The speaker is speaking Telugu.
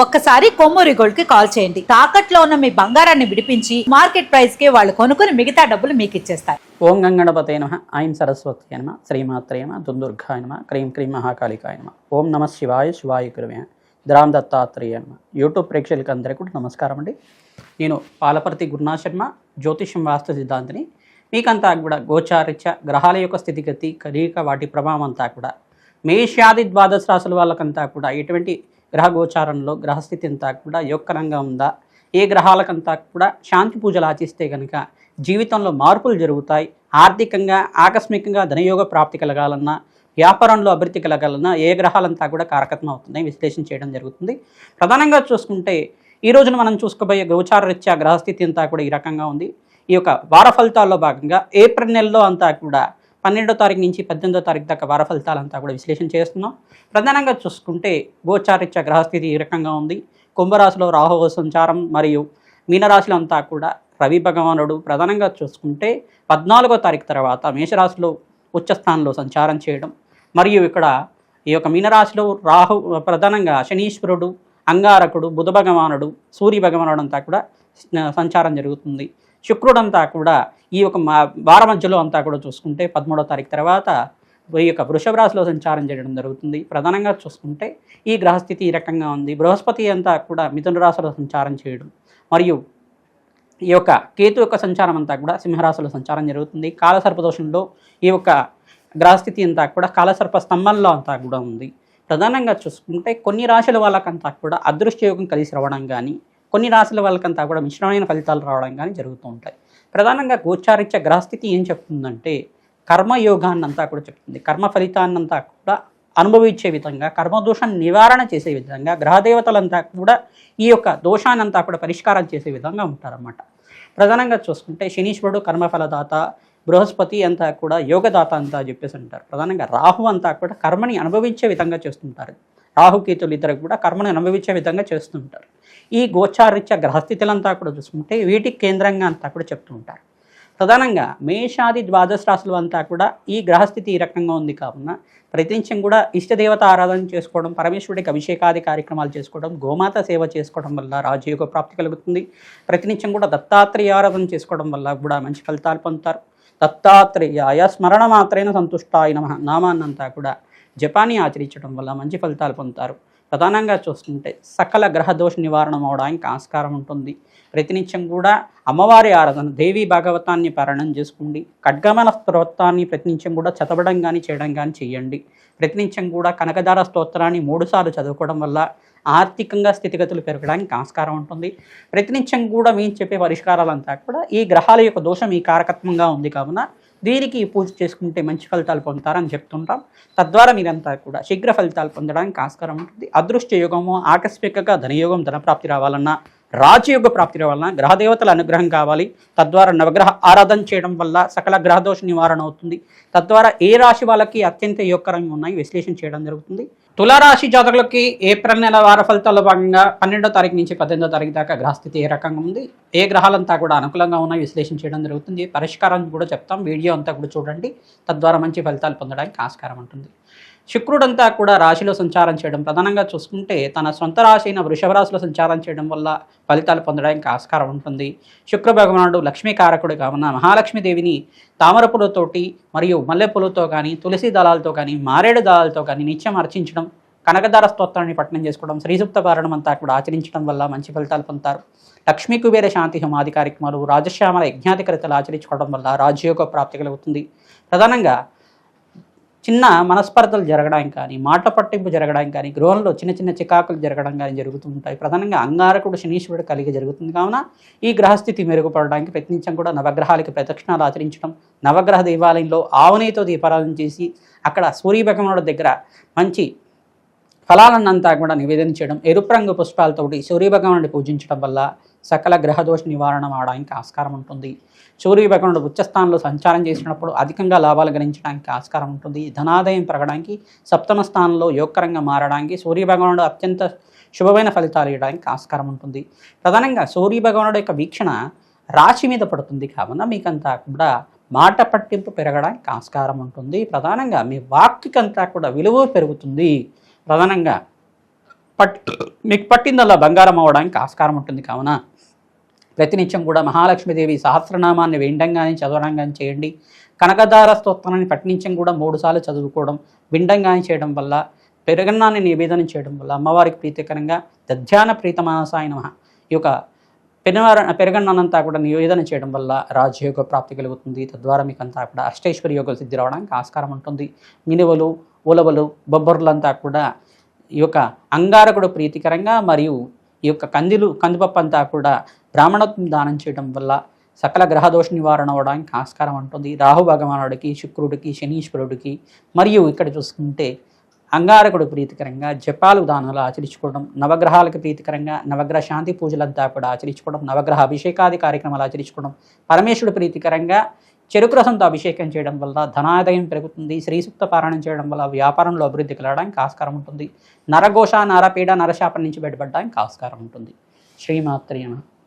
ఒక్కసారి కొమ్మూరి గోల్డ్ కి కాల్ చేయండి. తాకట్లో ఉన్న మీ బంగారాన్ని విడిపించి మార్కెట్ ప్రైస్ కి వాళ్ళు కొనుక్కుని మిగతా డబ్బులు మీకు ఇచ్చేస్తారు. ఓం గంగణపతే నమః, ఐం సరస్వతి నమః, శ్రీమాత్రే నమః, దుందుర్గాయ నమః, క్రీం క్రీం మహాకాళికాయ నమః. ఓం నమః శివాయ, శివాయ గురువే ద్రాం దత్తాత్రేయ నమః. యూట్యూబ్ ప్రేక్షకులకు అందరికీ కూడా నమస్కారం అండి. నేను పాలపర్తి గురునాథ్ శర్మ, జ్యోతిష్యం వాస్తు సిద్ధాంతిని. మీకంతా కూడా గోచారిత్య గ్రహాల యొక్క స్థితిగతి కలీక వాటి ప్రభావం అంతా కూడా మేషాది ద్వాదశ రాశుల వాళ్ళకంతా కూడా ఎటువంటి గ్రహ గోచారంలో గ్రహస్థితి అంతా కూడా యోగకరంగా ఉందా, ఏ గ్రహాలకంతా కూడా శాంతి పూజలు ఆచిస్తే కనుక జీవితంలో మార్పులు జరుగుతాయి, ఆర్థికంగా ఆకస్మికంగా ధనయోగ ప్రాప్తి కలగాలన్నా, వ్యాపారంలో అభివృద్ధి కలగాలన్నా ఏ గ్రహాలంతా కూడా కారకత్వం అవుతున్నాయి విశ్లేషణ చేయడం జరుగుతుంది. ప్రధానంగా చూసుకుంటే ఈ రోజున మనం చూసుకోబోయే గోచార రీత్యా గ్రహస్థితి అంతా కూడా ఈ రకంగా ఉంది. ఈ యొక్క వార ఫలితాల్లో భాగంగా ఏప్రిల్ నెలలో అంతా కూడా 12వ తారీఖు నుంచి 18వ తారీఖు దాకా వార ఫలితాలంతా కూడా విశ్లేషణ చేస్తున్నాం. ప్రధానంగా చూసుకుంటే గోచారిత్య గ్రహస్థితి ఈ రకంగా ఉంది. కుంభరాశిలో రాహువు సంచారం మరియు మీనరాశిలో అంతా కూడా రవి భగవానుడు ప్రధానంగా చూసుకుంటే 14వ తారీఖు తర్వాత మేషరాశిలో ఉచ్చస్థానంలో సంచారం చేయడం, మరియు ఇక్కడ ఈ యొక్క మీనరాశిలో రాహు ప్రధానంగా శనీశ్వరుడు, అంగారకుడు, బుధ భగవానుడు, సూర్య భగవానుడు అంతా కూడా సంచారం జరుగుతుంది. శుక్రుడంతా కూడా ఈ యొక్క వార మధ్యలో అంతా కూడా చూసుకుంటే 13వ తారీఖు తర్వాత ఈ యొక్క వృషభ రాశిలో సంచారం చేయడం జరుగుతుంది. ప్రధానంగా చూసుకుంటే ఈ గ్రహస్థితి ఈ రకంగా ఉంది. బృహస్పతి అంతా కూడా మిథున రాశిలో సంచారం చేయడం, మరియు ఈ యొక్క కేతు యొక్క సంచారం అంతా కూడా సింహరాశిలో సంచారం జరుగుతుంది. కాలసర్పదోషంలో ఈ యొక్క గ్రహస్థితి అంతా కూడా కాలసర్ప స్తంభంలో అంతా కూడా ఉంది. ప్రధానంగా చూసుకుంటే కొన్ని రాశుల వాళ్ళకంతా కూడా అదృష్టయోగం కలిసి రావడం కానీ, కొన్ని రాశుల వాళ్ళకంతా కూడా మిశ్రమైన ఫలితాలు రావడం కానీ జరుగుతూ ఉంటాయి. ప్రధానంగా గోచారిత్య గ్రహస్థితి ఏం చెప్తుందంటే కర్మయోగాన్ని అంతా కూడా చెప్తుంది. కర్మ ఫలితాన్నంతా కూడా అనుభవించే విధంగా, కర్మదోషాన్ని నివారణ చేసే విధంగా గ్రహదేవతలంతా కూడా ఈ యొక్క దోషాన్నంతా కూడా పరిష్కారం చేసే విధంగా ఉంటారన్నమాట. ప్రధానంగా చూసుకుంటే శనీశ్వరుడు కర్మఫలదాత, బృహస్పతి అంతా కూడా యోగదాత అంతా చెప్పేసి అంటారు. ప్రధానంగా రాహు అంతా కూడా కర్మని అనుభవించే విధంగా చేస్తుంటారు. రాహుకేతులు ఇద్దరు కూడా కర్మను అనుభవించే విధంగా చేస్తుంటారు. ఈ గోచారిత్య గ్రహస్థితులంతా కూడా చూసుకుంటే వీటికి కేంద్రంగా అంతా కూడా చెప్తూ ఉంటారు. ప్రధానంగా మేషాది ద్వాదశ రాశులు అంతా కూడా ఈ గ్రహస్థితి ఈ రకంగా ఉంది కావున ప్రతినిత్యం కూడా ఇష్టదేవత ఆరాధన చేసుకోవడం, పరమేశ్వరుడికి అభిషేకాది కార్యక్రమాలు చేసుకోవడం, గోమాత సేవ చేసుకోవడం వల్ల రాజయోగ ప్రాప్తి కలుగుతుంది. ప్రతినిత్యం కూడా దత్తాత్రేయ ఆరాధన చేసుకోవడం వల్ల కూడా మంచి ఫలితాలు పొందుతారు. దత్తాత్రేయాయ స్మరణ మాత్రైన సంతుష్టాయ నమః నామాన్నంతా కూడా జపాన్ని ఆచరించడం వల్ల మంచి ఫలితాలు పొందుతారు. ప్రధానంగా చూస్తుంటే సకల గ్రహ దోష నివారణ అవడానికి ఆస్కారం ఉంటుంది. ప్రతినిత్యం కూడా అమ్మవారి ఆరాధన, దేవీ భాగవతాన్ని పారాయణం చేసుకోండి. ఖడ్గమన స్తోత్రాన్ని ప్రతినిత్యం కూడా చదవడం కానీ చేయడం కానీ చేయండి. ప్రతినిత్యం కూడా కనకదార స్తోత్రాన్ని 3 సార్లు చదువుకోవడం వల్ల ఆర్థికంగా స్థితిగతులు పెరగడానికి ఆస్కారం ఉంటుంది. ప్రతినిత్యం కూడా మేము చెప్పే పరిష్కారాలంతా కూడా ఈ గ్రహాల యొక్క దోషం ఈ కారకత్వంగా ఉంది కావున దీనికి పూజ చేసుకుంటే మంచి ఫలితాలు పొందుతారని చెప్తుంటాం. తద్వారా మీరంతా కూడా శీఘ్ర ఫలితాలు పొందడానికి ఆస్కారం ఉంటుంది. అదృష్ట యోగము, ఆకస్మికంగా ధనయోగం, ధనప్రాప్తి రావాలన్నా, రాజయోగ ప్రాప్తి రావాలన్నా గ్రహదేవతల అనుగ్రహం కావాలి. తద్వారా నవగ్రహ ఆరాధన చేయడం వల్ల సకల గ్రహదోష నివారణ అవుతుంది. తద్వారా ఏ రాశి వాళ్ళకి అత్యంత యోగకరంగా ఉన్నాయి విశ్లేషణ చేయడం జరుగుతుంది. తులారాశి జాతకులకి ఏప్రిల్ నెల వార ఫలితాల్లో భాగంగా 12వ తారీఖు నుంచి 18వ తారీఖు దాకా గ్రహస్థితి ఏ రకంగా ఉంది, ఏ గ్రహాలంతా కూడా అనుకూలంగా ఉన్నాయి విశ్లేషణ చేయడం జరుగుతుంది. పరిష్కారం కూడా చెప్తాం, వీడియో అంతా కూడా చూడండి. తద్వారా మంచి ఫలితాలు పొందడానికి ఆస్కారం ఉంటుంది. శుక్రుడంతా కూడా రాశిలో సంచారం చేయడం, ప్రధానంగా చూసుకుంటే తన సొంత రాశి అయిన వృషభ రాశిలో సంచారం చేయడం వల్ల ఫలితాలు పొందడానికి ఆస్కారం ఉంటుంది. శుక్ర భగవానుడు లక్ష్మీకారకుడు కావున మహాలక్ష్మీదేవిని తామర పూలతోటి మరియు మల్లెపూలతో కానీ, తులసి దళాలతో కానీ, మారేడు దళాలతో కానీ నిత్యం అర్చించడం, కనకదార స్తోత్రాన్ని పఠనం చేసుకోవడం, శ్రీసూక్త పారాయణం అంతా కూడా ఆచరించడం వల్ల మంచి ఫలితాలు పొందుతారు. లక్ష్మీ కుబేర శాంతి హోమాది కార్యక్రమాలు, రాజశ్యామల యజ్ఞాధికరితలు ఆచరించుకోవడం వల్ల రాజయోగ ప్రాప్తి కలుగుతుంది. ప్రధానంగా చిన్న మనస్పర్ధలు జరగడానికి కానీ, మాట పట్టింపు జరగడానికి కానీ, గృహంలో చిన్న చిన్న చికాకులు జరగడం కానీ జరుగుతూ ఉంటాయి. ప్రధానంగా అంగారకుడు శనీశ్వరుడు కలిగి జరుగుతుంది కావున ఈ గ్రహస్థితి మెరుగుపడడానికి ప్రయత్నించడం కూడా నవగ్రహాలకి ప్రదక్షిణాలు ఆచరించడం, నవగ్రహ దేవాలయంలో ఆవునేతో దీపారాధన చేసి అక్కడ సూర్య భగవానుడి దగ్గర మంచి ఫలాలన్నంతా కూడా నివేదన చేయడం, ఎరుపు రంగు పుష్పాలతోటి సూర్యభగవానుడిని పూజించడం వల్ల సకల గ్రహదోష నివారణ అవడానికి ఆస్కారం ఉంటుంది. సూర్యభగవానుడు ఉచ్చస్థానంలో సంచారం చేసినప్పుడు అధికంగా లాభాలు గణించడానికి ఆస్కారం ఉంటుంది. ధనాదాయం పెరగడానికి, సప్తమ స్థానంలో యోగకరంగా మారడానికి సూర్యభగవానుడు అత్యంత శుభమైన ఫలితాలు ఇవ్వడానికి ఆస్కారం ఉంటుంది. ప్రధానంగా సూర్యభగవానుడు యొక్క వీక్షణ రాశి మీద పడుతుంది కావున మీకంతా కూడా మాట పట్టింపు పెరగడానికి ఆస్కారం ఉంటుంది. ప్రధానంగా మీ వాక్కికంతా కూడా విలువ పెరుగుతుంది. ప్రధానంగా మీకు పట్టిందల్లా బంగారం అవ్వడానికి ఆస్కారం ఉంటుంది. కావున ప్రతినిత్యం కూడా మహాలక్ష్మీదేవి సహస్రనామాన్ని వినడం కానీ చదవడం కానీ చేయండి. కనకదార స్తోత్రాన్ని ప్రతినిత్యం కూడా 3 సార్లు చదువుకోవడం, వినడం కానీ చేయడం వల్ల, పెరుగన్నాన్ని నివేదన చేయడం వల్ల అమ్మవారికి ప్రీతికరంగా దధ్యాన ప్రీతమానసాయ నమః ఈ యొక్క పెరుగన్నానంతా కూడా నివేదన చేయడం వల్ల రాజయోగ ప్రాప్తి కలుగుతుంది. తద్వారా మీకు అంతా కూడా అష్టైశ్వర్య యోగాలు సిద్ధి రావడానికి ఆస్కారం ఉంటుంది. మినువలు, ఉలవలు, బొబ్బర్లంతా కూడా ఈ యొక్క అంగారకుడు ప్రీతికరంగా మరియు ఈ యొక్క కందిపప్పు అంతా కూడా బ్రాహ్మణత్వం దానం చేయడం వల్ల సకల గ్రహదోష నివారణ అవడానికి ఆస్కారం ఉంటుంది. రాహు భగవానుడికి, శుక్రుడికి, శనీశ్వరుడికి మరియు ఇక్కడ చూసుకుంటే అంగారకుడు ప్రీతికరంగా జపాలు దానాలు ఆచరించుకోవడం, నవగ్రహాలకు ప్రీతికరంగా నవగ్రహ శాంతి పూజలంతా కూడా ఆచరించుకోవడం, నవగ్రహ అభిషేకాది కార్యక్రమాలు ఆచరించుకోవడం, పరమేశ్వరుడు ప్రీతికరంగా చెరుకు రసంతో అభిషేకం చేయడం వల్ల ధనాదాయం పెరుగుతుంది. శ్రీసూక్త పారాయణం చేయడం వల్ల వ్యాపారంలో అభివృద్ధి కలగడానికి ఆస్కారం ఉంటుంది. నరఘోష, నరపీడ, నరశాపం నుంచి బయటపడడానికి ఆస్కారం ఉంటుంది. శ్రీమాత్రేయ నమః.